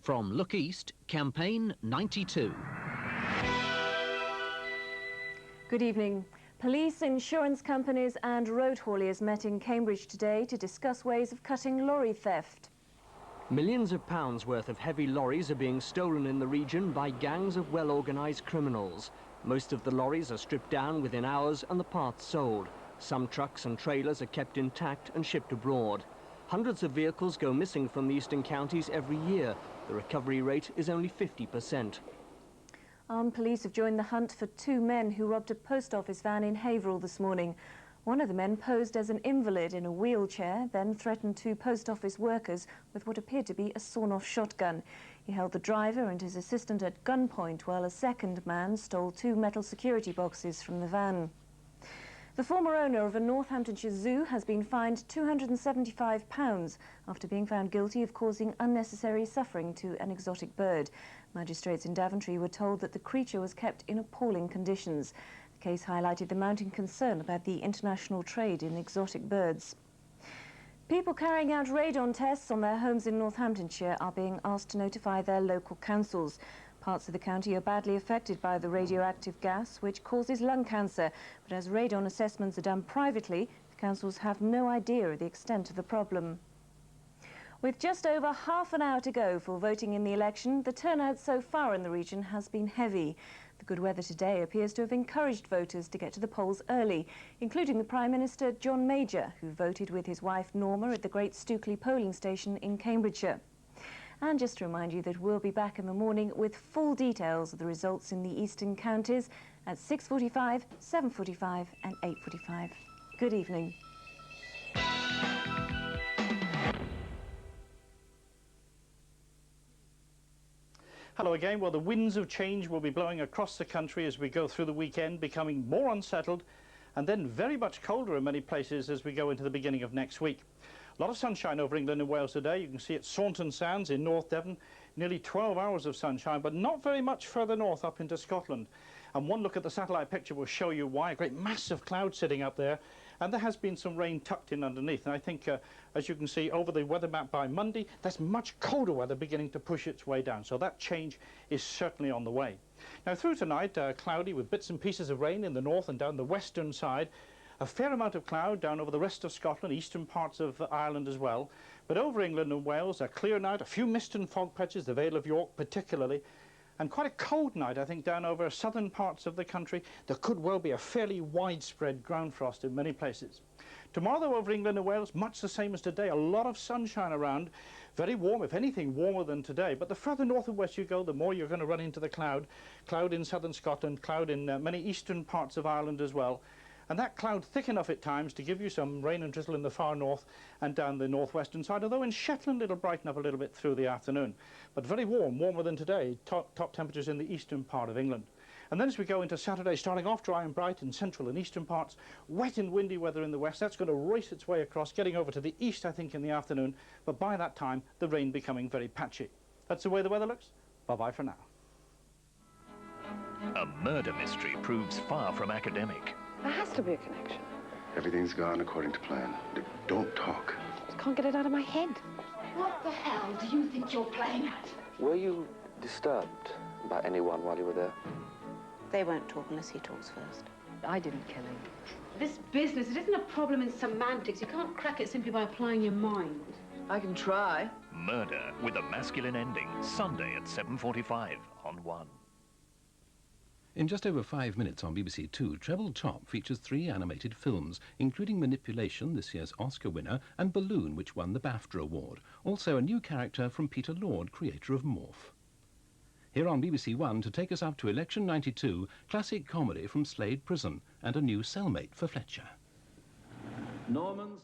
From Look East, Campaign 92. Good evening. Police, insurance companies and road hauliers met in Cambridge today to discuss ways of cutting lorry theft. Millions of pounds worth of heavy lorries are being stolen in the region by gangs of well-organised criminals. Most of the lorries are stripped down within hours and the parts sold. Some trucks and trailers are kept intact and shipped abroad. Hundreds of vehicles go missing from the eastern counties every year. The recovery rate is only 50%. Armed police have joined the hunt for two men who robbed a post office van in Haverhill this morning. One of the men posed as an invalid in a wheelchair, then threatened two post office workers with what appeared to be a sawn-off shotgun. He held the driver and his assistant at gunpoint while a second man stole two metal security boxes from the van. The former owner of a Northamptonshire zoo has been fined £275 after being found guilty of causing unnecessary suffering to an exotic bird. Magistrates in Daventry were told that the creature was kept in appalling conditions. The case highlighted the mounting concern about the international trade in exotic birds. People carrying out radon tests on their homes in Northamptonshire are being asked to notify their local councils. Parts of the county are badly affected by the radioactive gas, which causes lung cancer. But as radon assessments are done privately, the councils have no idea of the extent of the problem. With just over half an hour to go for voting in the election, the turnout so far in the region has been heavy. The good weather today appears to have encouraged voters to get to the polls early, including the Prime Minister John Major, who voted with his wife Norma at the Great Stookley polling station in Cambridgeshire. And just to remind you that we'll be back in the morning with full details of the results in the eastern counties at 6:45, 7:45 and 8:45. Good evening. Hello again. Well, the winds of change will be blowing across the country as we go through the weekend, becoming more unsettled and then very much colder in many places as we go into the beginning of next week. A lot of sunshine over England and Wales today. You can see at Saunton Sands in North Devon, nearly 12 hours of sunshine, but not very much further north up into Scotland. And one look at the satellite picture will show you why. A great mass of clouds sitting up there, and there has been some rain tucked in underneath. And I think, as you can see over the weather map by Monday, that's much colder weather beginning to push its way down. So that change is certainly on the way. Now through tonight, cloudy with bits and pieces of rain in the north and down the western side. A fair amount of cloud down over the rest of Scotland, eastern parts of Ireland as well. But over England and Wales, a clear night, a few mist and fog patches, the Vale of York particularly, and quite a cold night, I think, down over southern parts of the country. There could well be a fairly widespread ground frost in many places. Tomorrow, though, over England and Wales, much the same as today. A lot of sunshine around, very warm, if anything, warmer than today. But the further north and west you go, the more you're going to run into the cloud. Cloud in southern Scotland, cloud in many eastern parts of Ireland as well. And that cloud thick enough at times to give you some rain and drizzle in the far north and down the northwestern side, although in Shetland it'll brighten up a little bit through the afternoon. But very warm, warmer than today, top temperatures in the eastern part of England. And then as we go into Saturday, starting off dry and bright in central and eastern parts, wet and windy weather in the west. That's going to race its way across, getting over to the east, I think, in the afternoon. But by that time, the rain becoming very patchy. That's the way the weather looks. Bye-bye for now. A murder mystery proves far from academic. There has to be a connection. Everything's gone according to plan. Don't talk. Just can't get it out of my head. What the hell do you think you're playing at? Were you disturbed by anyone while you were there? They won't talk unless he talks first. I didn't kill him. This business, it isn't a problem in semantics. You can't crack it simply by applying your mind. I can try. Murder with a masculine ending, Sunday at 7:45 on 1. In just over 5 minutes on BBC 2, Treble Top features 3 animated films, including Manipulation, this year's Oscar winner, and Balloon, which won the BAFTA award. Also a new character from Peter Lord, creator of Morph. Here on BBC1, to take us up to Election 92, classic comedy from Slade Prison and a new cellmate for Fletcher. Norman's